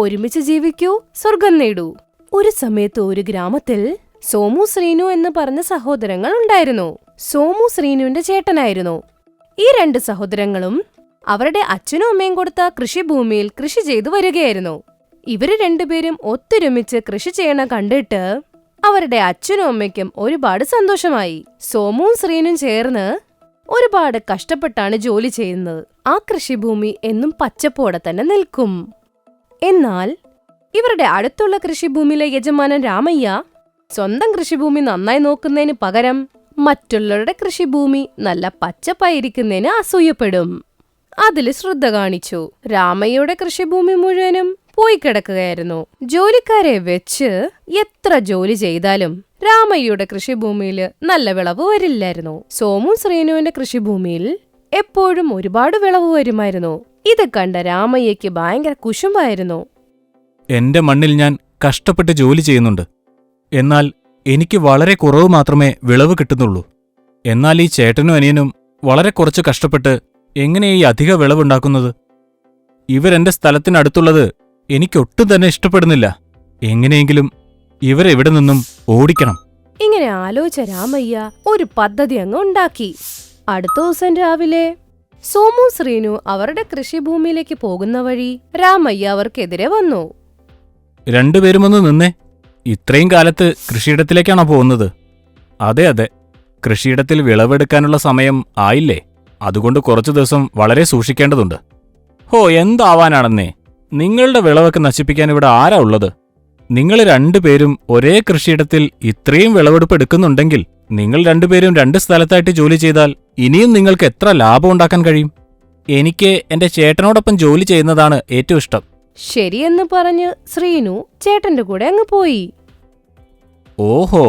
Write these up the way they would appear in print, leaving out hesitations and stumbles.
ഒരുമിച്ച് ജീവിക്കൂ, സ്വർഗം നേടൂ. ഒരു സമയത്ത് ഒരു ഗ്രാമത്തിൽ സോമു ശ്രീനു എന്ന് പറഞ്ഞ സഹോദരങ്ങൾ ഉണ്ടായിരുന്നു. സോമു ശ്രീനുവിന്റെ ചേട്ടനായിരുന്നു. ഈ 2 സഹോദരങ്ങളും അവരുടെ അച്ഛനും അമ്മയും കൊടുത്ത കൃഷിഭൂമിയിൽ കൃഷി ചെയ്തു വരികയായിരുന്നു. ഇവര് 2 പേരും ഒത്തൊരുമിച്ച് കൃഷി ചെയ്യണ കണ്ടിട്ട് അവരുടെ അച്ഛനും അമ്മയ്ക്കും ഒരുപാട് സന്തോഷമായി. സോമുവും ശ്രീനും ചേർന്ന് ഒരുപാട് കഷ്ടപ്പെട്ടാണ് ജോലി ചെയ്യുന്നത്. ആ കൃഷിഭൂമി എന്നും പച്ചപ്പോടെ തന്നെ നിൽക്കും. എന്നാൽ ഇവരുടെ അടുത്തുള്ള കൃഷിഭൂമിയിലെ യജമാനൻ രാമയ്യ സ്വന്തം കൃഷിഭൂമി നന്നായി നോക്കുന്നതിന് പകരം മറ്റുള്ളവരുടെ കൃഷിഭൂമി നല്ല പച്ചപ്പായിരിക്കുന്നതിന് അസൂയപ്പെടും. അതില് ശ്രദ്ധ കാണിച്ചു. രാമയ്യയുടെ കൃഷിഭൂമി മുഴുവനും പോയി കിടക്കുകയായിരുന്നു. ജോലിക്കാരെ വെച്ച് എത്ര ജോലി ചെയ്താലും രാമയ്യയുടെ കൃഷിഭൂമിയില് നല്ല വിളവ് വരില്ലായിരുന്നു. സോമു ശ്രീനുവിന്റെ കൃഷിഭൂമിയിൽ എപ്പോഴും ഒരുപാട് വിളവ് വരുമായിരുന്നു. ഇത് കണ്ട രാമയ്യയ്ക്ക് ഭയങ്കര കുശുമ്പായിരുന്നു. എന്റെ മണ്ണിൽ ഞാൻ കഷ്ടപ്പെട്ട് ജോലി ചെയ്യുന്നുണ്ട്. എന്നാൽ എനിക്ക് വളരെ കുറവ് മാത്രമേ വിളവ് കിട്ടുന്നുള്ളൂ. എന്നാൽ ഈ ചേട്ടനും അനിയനും വളരെ കുറച്ച് കഷ്ടപ്പെട്ട് എങ്ങനെ ഈ അധിക വിളവുണ്ടാക്കുന്നത്? ഇവരെന്റെ സ്ഥലത്തിനടുത്തുള്ളത് എനിക്കൊട്ടും തന്നെ ഇഷ്ടപ്പെടുന്നില്ല. എങ്ങനെയെങ്കിലും ഇവരെവിടെ നിന്നും ഓടിക്കണം. ഇങ്ങനെ ആലോചിച്ച രാമയ്യ ഒരു പദ്ധതി അങ്ങ് ഉണ്ടാക്കി. അടുത്ത ദിവസം രാവിലെ സോമു ശ്രീനു അവരുടെ കൃഷിഭൂമിയിലേക്ക് പോകുന്ന വഴി രാമയ്യ അവർക്കെതിരെ വന്നു. 2 പേരുമൊന്ന് നിന്നേ. ഇത്രയും കാലത്ത് കൃഷിയിടത്തിലേക്കാണോ പോകുന്നത്? അതെ അതെ, കൃഷിയിടത്തിൽ വിളവെടുക്കാനുള്ള സമയം ആയില്ലേ? അതുകൊണ്ട് കുറച്ചു ദിവസം വളരെ സൂക്ഷിക്കേണ്ടതുണ്ട്. ഹോ, എന്താവാനാണെന്നേ, നിങ്ങളുടെ വിളവൊക്കെ നശിപ്പിക്കാൻ ഇവിടെ ആരാ ഉള്ളത്? നിങ്ങൾ 2 പേരും ഒരേ കൃഷിയിടത്തിൽ ഇത്രയും വിളവെടുപ്പ് എടുക്കുന്നുണ്ടെങ്കിൽ നിങ്ങൾ 2 പേരും 2 സ്ഥലത്തായിട്ട് ജോലി ചെയ്താൽ ഇനിയും നിങ്ങൾക്ക് എത്ര ലാഭം ഉണ്ടാക്കാൻ കഴിയും? എനിക്ക് എന്റെ ചേട്ടനോടൊപ്പം ജോലി ചെയ്യുന്നതാണ് ഏറ്റവും ഇഷ്ടം. ശരിയെന്ന് പറഞ്ഞ് ശ്രീനു ചേട്ടന്റെ കൂടെ അങ്ങ് പോയി. ഓഹോ,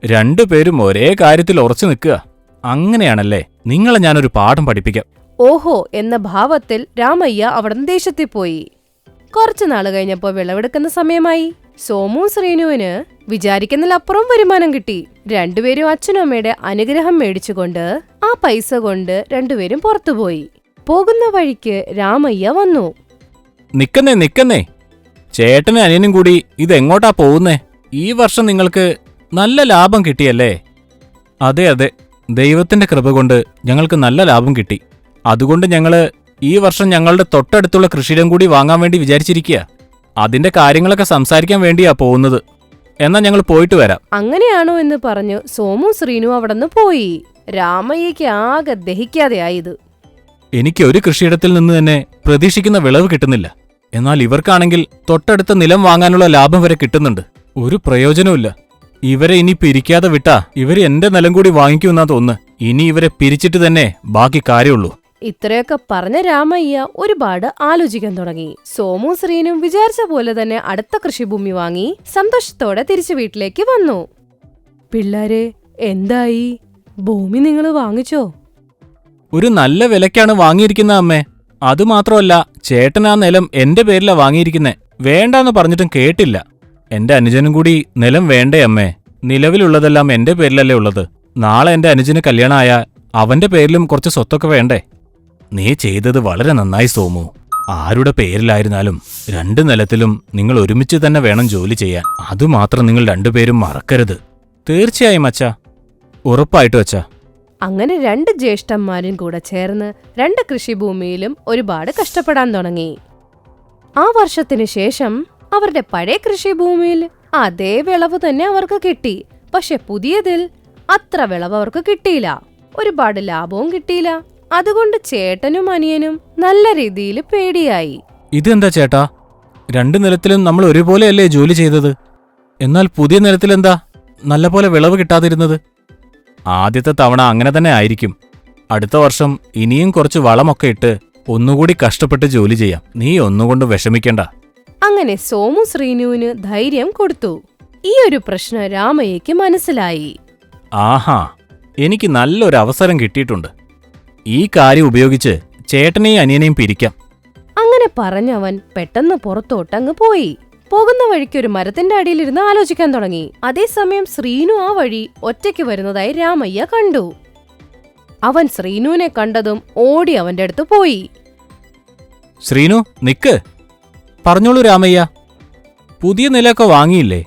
2 പേരും ഒരേ കാര്യത്തിൽ ഉറച്ചു നിൽക്കുക. അങ്ങനെയാണല്ലേ? നിങ്ങളെ ഞാനൊരു പാഠം പഠിപ്പിക്കാം. ഓഹോ എന്ന ഭാവത്തിൽ രാമയ്യ അവിടുന്ന് ദേശത്തിൽ പോയി. കുറച്ചുനാള് കഴിഞ്ഞപ്പോ വിളവെടുക്കുന്ന സമയമായി. സോമു ശ്രീനുവിന് വിചാരിക്കുന്നതിലപ്പുറം വരുമാനം കിട്ടി. 2 പേരും അച്ഛനും അമ്മയുടെ അനുഗ്രഹം മേടിച്ചുകൊണ്ട് ആ പൈസ കൊണ്ട് 2 പേരും പുറത്തുപോയി. പോകുന്ന വഴിക്ക് രാമയ്യ വന്നു. നിക്കന്നേ, ചേട്ടനും അനിയനും കൂടി ഇതെങ്ങോട്ടാ പോകുന്നേ? ഈ വർഷം നിങ്ങൾക്ക് നല്ല ലാഭം കിട്ടിയല്ലേ? അതെ അതെ, ദൈവത്തിന്റെ കൃപ കൊണ്ട് ഞങ്ങൾക്ക് നല്ല ലാഭം കിട്ടി. അതുകൊണ്ട് ഞങ്ങള് ഈ വർഷം ഞങ്ങളുടെ തൊട്ടടുത്തുള്ള കൃഷിയിടം കൂടി വാങ്ങാൻ വേണ്ടി വിചാരിച്ചിരിക്കുക. അതിന്റെ കാര്യങ്ങളൊക്കെ സംസാരിക്കാൻ വേണ്ടിയാ പോകുന്നത്. എന്നാ ഞങ്ങൾ പോയിട്ട് വരാം. അങ്ങനെയാണോ എന്ന് പറഞ്ഞു സോമു ശ്രീനു അവിടുന്ന് പോയി. രാമയ്യയ്ക്ക് ആകെ ദഹിക്കാതെയായത്. എനിക്ക് ഒരു കൃഷിയിടത്തിൽ നിന്ന് തന്നെ പ്രതീക്ഷിക്കുന്ന വിളവ് കിട്ടുന്നില്ല. എന്നാൽ ഇവർക്കാണെങ്കിൽ തൊട്ടടുത്ത നിലം വാങ്ങാനുള്ള ലാഭം വരെ കിട്ടുന്നുണ്ട്. ഒരു പ്രയോജനവുമില്ല. ഇവരെ ഇനി പിരിക്കാതെ വിട്ടാ ഇവര് എന്റെ നിലം കൂടി വാങ്ങിക്കുമെന്നാ തോന്നുന്നു. ഇനി ഇവരെ പിരിച്ചിട്ട് തന്നെ ബാക്കി കാര്യമുള്ളൂ. ഇത്രയൊക്കെ പറഞ്ഞ രാമയ്യ ഒരുപാട് ആലോചിക്കാൻ തുടങ്ങി. സോമു ശ്രീനും വിചാരിച്ച പോലെ തന്നെ അടുത്ത കൃഷിഭൂമി വാങ്ങി സന്തോഷത്തോടെ തിരിച്ചു വീട്ടിലേക്ക് വന്നു. പിള്ളാരെ, എന്തായി? ഭൂമി നിങ്ങൾ വാങ്ങിച്ചോ? ഒരു നല്ല വിലക്കാണ് വാങ്ങിയിരിക്കുന്ന അമ്മേ. അതുമാത്രമല്ല, ചേട്ടൻ ആ നിലം എന്റെ പേരിലാ വാങ്ങിയിരിക്കുന്നെ. വേണ്ടാന്ന് പറഞ്ഞിട്ടും കേട്ടില്ല. എന്റെ അനുജനും കൂടി നിലം വേണ്ടേ അമ്മേ? നിലവിലുള്ളതെല്ലാം എന്റെ പേരിലല്ലേ ഉള്ളത്. നാളെ എന്റെ അനുജന് കല്യാണമായാൽ അവന്റെ പേരിലും കുറച്ച് സ്വത്തൊക്കെ വേണ്ടേ? നീ ചെയ്തത് വളരെ നന്നായി സോമു. ആരുടെ പേരിലായിരുന്നാലും 2 നിലത്തിലും നിങ്ങൾ ഒരുമിച്ച് തന്നെ വേണം ജോലി ചെയ്യാൻ. അതുമാത്രം നിങ്ങൾ 2 പേരും മറക്കരുത്. തീർച്ചയായും അച്ഛാ, ഉറപ്പായിട്ടും അച്ഛാ. അങ്ങനെ 2 ജ്യേഷ്ഠന്മാരും കൂടെ ചേർന്ന് 2 കൃഷിഭൂമിയിലും ഒരുപാട് കഷ്ടപ്പെടാൻ തുടങ്ങി. ആ വർഷത്തിനു ശേഷം അവരുടെ പഴയ കൃഷിഭൂമിയിൽ അതേ വിളവ് തന്നെ അവർക്ക് കിട്ടി. പക്ഷെ പുതിയതിൽ അത്ര വിളവ് അവർക്ക് കിട്ടിയില്ല. ഒരുപാട് ലാഭവും കിട്ടിയില്ല. അതുകൊണ്ട് ചേട്ടനും അനിയനും നല്ല രീതിയിൽ പേടിയായി. ഇതെന്താ ചേട്ടാ, 2 നിലത്തിലും നമ്മൾ ഒരുപോലെയല്ലേ ജോലി ചെയ്തത്? എന്നാൽ പുതിയ നിലത്തിലെന്താ നല്ലപോലെ വിളവ് കിട്ടാതിരുന്നത്? ആദ്യത്തെ തവണ അങ്ങനെ തന്നെ ആയിരിക്കും. അടുത്ത വർഷം ഇനിയും കുറച്ച് വളമൊക്കെ ഇട്ട് ഒന്നുകൂടി കഷ്ടപ്പെട്ട് ജോലി ചെയ്യാം. നീ ഒന്നുകൊണ്ട് വിഷമിക്കണ്ട. അങ്ങനെ സോമു ശ്രീനുവിന് ധൈര്യം കൊടുത്തു. ഈ ഒരു പ്രശ്നം രാമയ്യയ്ക്ക് മനസ്സിലായി. ആഹാ, എനിക്ക് നല്ലൊരു അവസരം കിട്ടിയിട്ടുണ്ട്. ഈ കാര്യം ഉപയോഗിച്ച് ചേട്ടനെയും അനിയനെയും പിരിക്കാം. അങ്ങനെ പറഞ്ഞവൻ പെട്ടെന്ന് പുറത്തോട്ടങ്ങ് പോയി. പോകുന്ന വഴിക്ക് ഒരു മരത്തിന്റെ അടിയിലിരുന്ന് ആലോചിക്കാൻ തുടങ്ങി. അതേസമയം ശ്രീനു ആ വഴി ഒറ്റയ്ക്ക് വരുന്നതായി രാമയ്യ കണ്ടു. അവൻ ശ്രീനുവിനെ കണ്ടതും ഓടി അവന്റെ അടുത്ത് പോയി. ശ്രീനു, നിക്ക്. പറഞ്ഞോളൂ രാമയ്യ. പുതിയ നിലമൊക്കെ വാങ്ങിയില്ലേ?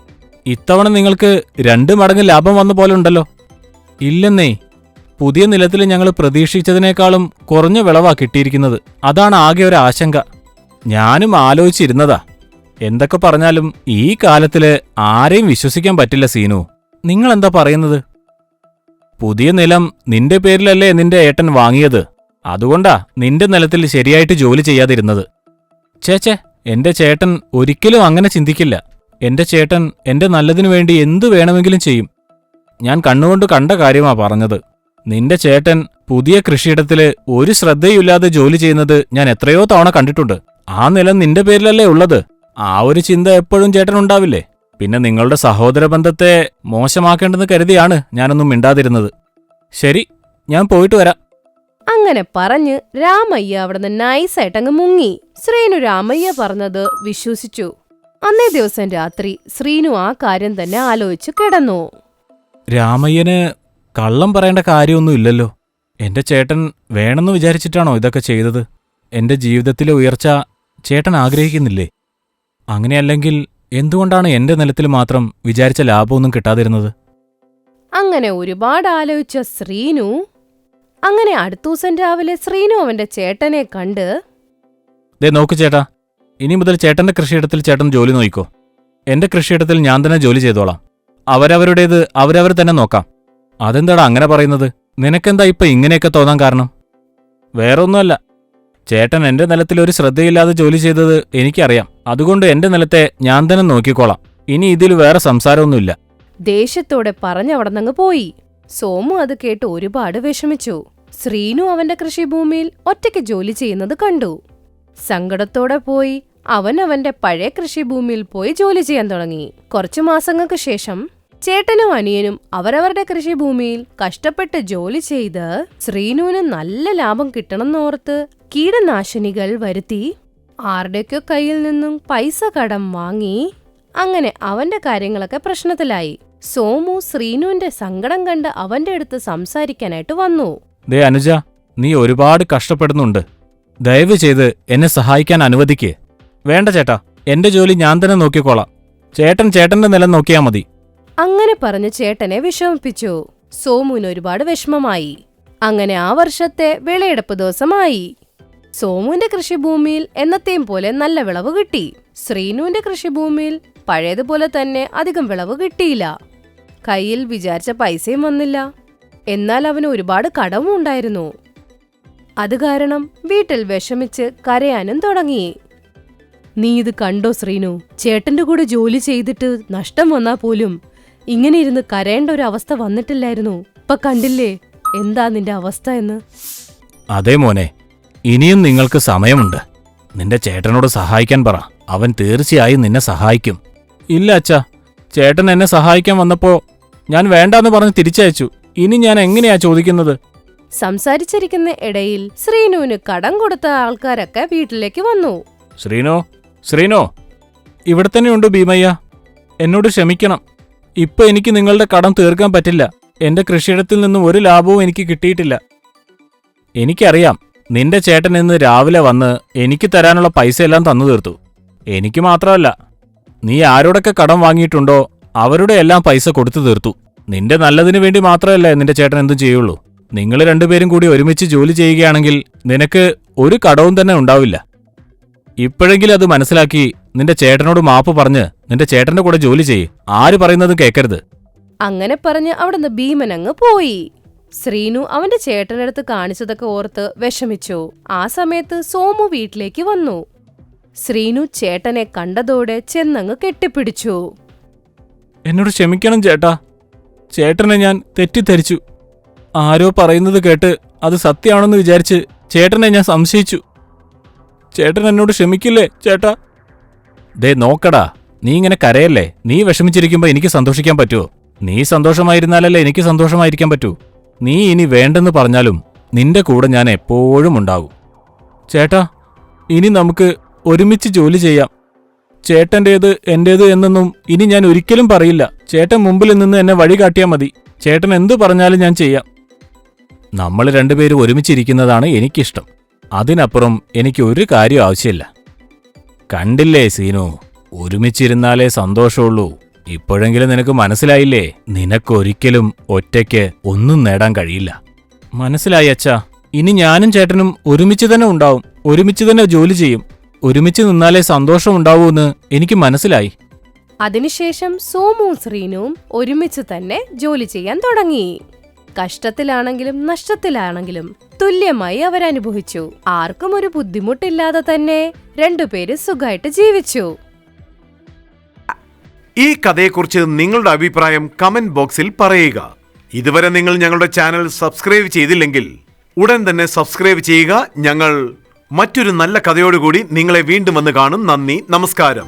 ഇത്തവണ നിങ്ങൾക്ക് 2 മടങ്ങ് ലാഭം വന്ന പോലെ ഉണ്ടല്ലോ. ഇല്ലെന്നേ, പുതിയ നിലത്തിൽ ഞങ്ങൾ പ്രതീക്ഷിച്ചതിനേക്കാളും കുറഞ്ഞ വിളവാ കിട്ടിയിരിക്കുന്നത്. അതാണ് ആകെ ഒരു ആശങ്ക. ഞാനും ആലോചിച്ചിരുന്നതാ. എന്തൊക്കെ പറഞ്ഞാലും ഈ കാലത്തില് ആരെയും വിശ്വസിക്കാൻ പറ്റില്ല സീനു. നിങ്ങളെന്താ പറയുന്നത്? പുതിയ നിലം നിന്റെ പേരിലല്ലേ നിന്റെ ഏട്ടൻ വാങ്ങിയത്? അതുകൊണ്ടാ നിന്റെ നിലത്തിൽ ശരിയായിട്ട് ജോലി ചെയ്യാതിരുന്നത്. ചേച്ചേ, എന്റെ ചേട്ടൻ ഒരിക്കലും അങ്ങനെ ചിന്തിക്കില്ല. എന്റെ ചേട്ടൻ എന്റെ നല്ലതിനു വേണ്ടി എന്തു വേണമെങ്കിലും ചെയ്യും. ഞാൻ കണ്ണുകൊണ്ട് കണ്ട കാര്യമാ പറഞ്ഞത്. നിന്റെ ചേട്ടൻ പുതിയ കൃഷിയിടത്തില് ഒരു ശ്രദ്ധയുമില്ലാതെ ജോലി ചെയ്യുന്നത് ഞാൻ എത്രയോ തവണ കണ്ടിട്ടുണ്ട്. ആ നിലം നിന്റെ പേരിലല്ലേ ഉള്ളത്. ആ ഒരു ചിന്ത എപ്പോഴും ചേട്ടനുണ്ടാവില്ലേ? പിന്നെ നിങ്ങളുടെ സഹോദര ബന്ധത്തെ മോശമാക്കേണ്ടെന്ന് കരുതിയാണ് ഞാനൊന്നും മിണ്ടാതിരുന്നത്. ശരി, ഞാൻ പോയിട്ട് വരാം. അങ്ങനെ പറഞ്ഞ് രാമയ്യ അവിടുന്ന് നൈസായിട്ടങ്ങ് മുങ്ങി. ശ്രീനു രാമയ്യ പറഞ്ഞത് വിശ്വസിച്ചു. അന്നേ ദിവസം രാത്രി ശ്രീനു ആ കാര്യം തന്നെ ആലോചിച്ച് കിടന്നു. രാമയ്യന് കള്ളം പറയേണ്ട കാര്യമൊന്നുമില്ലല്ലോ. എന്റെ ചേട്ടൻ വേണമെന്ന് വിചാരിച്ചിട്ടാണോ ഇതൊക്കെ ചെയ്തത്? എന്റെ ജീവിതത്തിലെ ഉയർച്ച ചേട്ടൻ ആഗ്രഹിക്കുന്നില്ലേ? അങ്ങനെയല്ലെങ്കിൽ എന്തുകൊണ്ടാണ് എന്റെ നിലത്തിൽ മാത്രം വിചാരിച്ച ലാഭമൊന്നും കിട്ടാതിരുന്നത്? അങ്ങനെ ഒരുപാട് ആലോചിച്ച ശ്രീനു അങ്ങനെ അടുത്ത ദിവസം രാവിലെ ശ്രീനു അവന്റെ ചേട്ടനെ കണ്ട്, ദേ നോക്കു ചേട്ടാ, ഇനി മുതൽ ചേട്ടന്റെ കൃഷിയിടത്തിൽ ചേട്ടൻ ജോലി നോക്കിക്കോ. എന്റെ കൃഷിയിടത്തിൽ ഞാൻ തന്നെ ജോലി ചെയ്തോളാം. അവരവരുടേത് അവരവർ തന്നെ നോക്കാം. അതെന്താടാ അങ്ങനെ പറയുന്നത്? നിനക്കെന്താ ഇപ്പൊ ഇങ്ങനെയൊക്കെ തോന്നാൻ കാരണം? വേറൊന്നുമല്ല, ചേട്ടൻ എന്റെ നിലത്തിൽ ഒരു ശ്രദ്ധയില്ലാതെ ജോലി ചെയ്തത് എനിക്കറിയാം. അതുകൊണ്ട് എന്റെ നിലത്തെ ഞാൻ തന്നെ നോക്കിക്കോളാം. ഇനി ഇതിൽ വേറെ സംസാരമൊന്നുമില്ല. ദേഷ്യത്തോടെ പറഞ്ഞവിടന്നങ്ങ് പോയി. സോമു അത് കേട്ട് ഒരുപാട് വിഷമിച്ചു. ശ്രീനു അവന്റെ കൃഷിഭൂമിയിൽ ഒറ്റയ്ക്ക് ജോലി ചെയ്യുന്നത് കണ്ടു. സങ്കടത്തോടെ പോയി അവൻ അവന്റെ പഴയ കൃഷിഭൂമിയിൽ പോയി ജോലി ചെയ്യാൻ തുടങ്ങി. കുറച്ചു മാസങ്ങൾക്ക് ശേഷം ചേട്ടനും അനിയനും അവരവരുടെ കൃഷിഭൂമിയിൽ കഷ്ടപ്പെട്ട് ജോലി ചെയ്ത് ശ്രീനുവിന് നല്ല ലാഭം കിട്ടണമെന്നോർത്ത് കീടനാശിനികൾ വരുത്തി ആരുടെയൊക്കെ കയ്യിൽ നിന്നും പൈസ കടം വാങ്ങി. അങ്ങനെ അവന്റെ കാര്യങ്ങളൊക്കെ പ്രശ്നത്തിലായി. സോമു ശ്രീനുവിന്റെ സങ്കടം കണ്ട് അവന്റെ അടുത്ത് സംസാരിക്കാനായിട്ട് വന്നു. ദേ അനുജ, നീ ഒരുപാട് കഷ്ടപ്പെടുന്നുണ്ട്. ദയവ് ചെയ്ത് എന്നെ സഹായിക്കാൻ അനുവദിക്കേ. വേണ്ട ചേട്ടാ, എന്റെ ജോലി ഞാൻ തന്നെ നോക്കിക്കോളാം. ചേട്ടൻ ചേട്ടന്റെ നിലം നോക്കിയാ മതി. അങ്ങനെ പറഞ്ഞ് ചേട്ടനെ വിഷമിപ്പിച്ചു. സോമുവിന് ഒരുപാട് വിഷമമായി. അങ്ങനെ ആ വർഷത്തെ വിളയെടുപ്പ് ദിവസമായി. സോമുവിന്റെ കൃഷിഭൂമിയിൽ എന്നത്തെയും പോലെ നല്ല വിളവ് കിട്ടി. ശ്രീനുവിന്റെ കൃഷിഭൂമിയിൽ പഴയതുപോലെ തന്നെ അധികം വിളവ് കിട്ടിയില്ല. കയ്യിൽ വിചാരിച്ച പൈസയും വന്നില്ല. എന്നാൽ അവന് ഒരുപാട് കടവും ഉണ്ടായിരുന്നു. അത് കാരണം വീട്ടിൽ വിഷമിച്ച് കരയാനും തുടങ്ങി. നീ ഇത് കണ്ടോ ശ്രീനു? ചേട്ടന്റെ കൂടെ ജോലി ചെയ്തിട്ട് നഷ്ടം വന്നാ പോലും ഇങ്ങനെ ഇരുന്ന് കരയേണ്ട ഒരു അവസ്ഥ വന്നിട്ടില്ലായിരുന്നു. ഇപ്പൊ കണ്ടില്ലേ എന്താ നിന്റെ അവസ്ഥ എന്ന്? അതേ മോനെ, ഇനിയും നിങ്ങൾക്ക് സമയമുണ്ട്. നിന്റെ ചേട്ടനോട് സഹായിക്കാൻ പറ. അവൻ തീർച്ചയായും നിന്നെ സഹായിക്കും. ഇല്ല അച്ഛാ, ചേട്ടൻ എന്നെ സഹായിക്കാൻ വന്നപ്പോ ഞാൻ വേണ്ടാന്ന് പറഞ്ഞ് തിരിച്ചയച്ചു. ഇനി ഞാൻ എങ്ങനെയാ ചോദിക്കുന്നത്? സംസാരിച്ചിരിക്കുന്ന ഇടയിൽ ശ്രീനുവിന് കടം കൊടുത്ത ആൾക്കാരൊക്കെ വീട്ടിലേക്ക് വന്നു. ശ്രീനോ, ശ്രീനോ, ഇവിടെ തന്നെയുണ്ട് ഭീമയ്യ. എന്നോട് ക്ഷമിക്കണം. ഇപ്പൊ എനിക്ക് നിങ്ങളുടെ കടം തീർക്കാൻ പറ്റില്ല. എന്റെ കൃഷിയിടത്തിൽ നിന്നും ഒരു ലാഭവും എനിക്ക് കിട്ടിയിട്ടില്ല. എനിക്കറിയാം, നിന്റെ ചേട്ടൻ ഇന്ന് രാവിലെ വന്ന് എനിക്ക് തരാനുള്ള പൈസയെല്ലാം തന്നു തീർത്തു. എനിക്ക് മാത്രമല്ല, നീ ആരോടൊക്കെ കടം വാങ്ങിയിട്ടുണ്ടോ അവരുടെ എല്ലാം പൈസ കൊടുത്തു തീർത്തു. നിന്റെ നല്ലതിനു വേണ്ടി മാത്രമല്ലേ നിന്റെ ചേട്ടൻ എന്തും ചെയ്യുള്ളൂ. നിങ്ങൾ രണ്ടുപേരും കൂടി ഒരുമിച്ച് ജോലി ചെയ്യുകയാണെങ്കിൽ നിനക്ക് ഒരു കടവും തന്നെ ഉണ്ടാവില്ല. ഇപ്പോഴെങ്കിലും അത് മനസ്സിലാക്കി നിന്റെ ചേട്ടനോട് മാപ്പ് പറഞ്ഞ് നിന്റെ ചേട്ടന്റെ കൂടെ ജോലി ചെയ്യ്. ആര് പറയുന്നതും കേൾക്കരുത്. അങ്ങനെ പറഞ്ഞ് അവിടുന്ന് ഭീമനങ്ങ് പോയി. ശ്രീനു അവന്റെ ചേട്ടനടുത്ത് കാണിച്ചതൊക്കെ ഓർത്ത് വിഷമിച്ചു. ആ സമയത്ത് സോമു വീട്ടിലേക്ക് വന്നു. ശ്രീനു ചേട്ടനെ കണ്ടതോടെ ചെന്നങ്ങ് കെട്ടിപ്പിടിച്ചു. എന്നോട് ക്ഷമിക്കണം ചേട്ടാ. ചേട്ടനെ ഞാൻ തെറ്റിദ്ധരിച്ചു. ആരോ പറയുന്നത് കേട്ട് അത് സത്യമാണെന്ന് വിചാരിച്ച് ചേട്ടനെ ഞാൻ സംശയിച്ചു. ചേട്ടൻ എന്നോട് ക്ഷമിക്കില്ലേ ചേട്ടാ? ദേ നോക്കടാ, നീ ഇങ്ങനെ കരയല്ലേ. നീ വിഷമിച്ചിരിക്കുമ്പോ എനിക്ക് സന്തോഷിക്കാൻ പറ്റുമോ? നീ സന്തോഷമായിരുന്നാലല്ലേ എനിക്ക് സന്തോഷമായിരിക്കാൻ പറ്റൂ. നീ ഇനി വേണ്ടെന്ന് പറഞ്ഞാലും നിന്റെ കൂടെ ഞാൻ എപ്പോഴും ഉണ്ടാകും. ചേട്ടാ, ഇനി നമുക്ക് ഒരുമിച്ച് ജോലി ചെയ്യാം. ചേട്ടൻ്റേത് എന്റേത് എന്നൊന്നും ഇനി ഞാൻ ഒരിക്കലും പറയില്ല. ചേട്ടൻ മുമ്പിൽ നിന്ന് എന്നെ വഴി കാട്ടിയാൽ മതി. ചേട്ടൻ എന്തു പറഞ്ഞാലും ഞാൻ ചെയ്യാം. നമ്മൾ രണ്ടുപേരും ഒരുമിച്ചിരിക്കുന്നതാണ് എനിക്കിഷ്ടം. അതിനപ്പുറം എനിക്ക് ഒരു കാര്യം ആവശ്യമില്ല. കണ്ടില്ലേ സീനു, ഒരുമിച്ചിരുന്നാലേ സന്തോഷമുള്ളൂ. ഇപ്പോഴെങ്കിലും നിനക്ക് മനസ്സിലായില്ലേ, നിനക്കൊരിക്കലും ഒറ്റയ്ക്ക് ഒന്നും നേടാൻ കഴിയില്ല. മനസ്സിലായി അച്ഛാ. ഇനി ഞാനും ചേട്ടനും ഒരുമിച്ച് തന്നെ ഉണ്ടാവും, ഒരുമിച്ച് തന്നെ ജോലി ചെയ്യും. ഒരുമിച്ച് നിന്നാലേ സന്തോഷം ഉണ്ടാവൂന്ന് എനിക്ക് മനസ്സിലായി. അതിനുശേഷം സോമുവും ശ്രീനുവും ഒരുമിച്ച് തന്നെ ജോലി ചെയ്യാൻ തുടങ്ങി. കഷ്ടത്തിലാണെങ്കിലും നഷ്ടത്തിലാണെങ്കിലും തുല്യമായി അവരനുഭവിച്ചു. ആർക്കും ഒരു ബുദ്ധിമുട്ടില്ലാതെ തന്നെ രണ്ടുപേര് സുഖമായിട്ട് ജീവിച്ചു. ഈ കഥയെക്കുറിച്ച് നിങ്ങളുടെ അഭിപ്രായം കമന്റ് ബോക്സിൽ പറയുക. ഇതുവരെ നിങ്ങൾ ഞങ്ങളുടെ ചാനൽ സബ്സ്ക്രൈബ് ചെയ്തില്ലെങ്കിൽ ഉടൻ തന്നെ സബ്സ്ക്രൈബ് ചെയ്യുക. ഞങ്ങൾ മറ്റൊരു നല്ല കഥയോടുകൂടി നിങ്ങളെ വീണ്ടും വന്ന് കാണും. നന്ദി, നമസ്കാരം.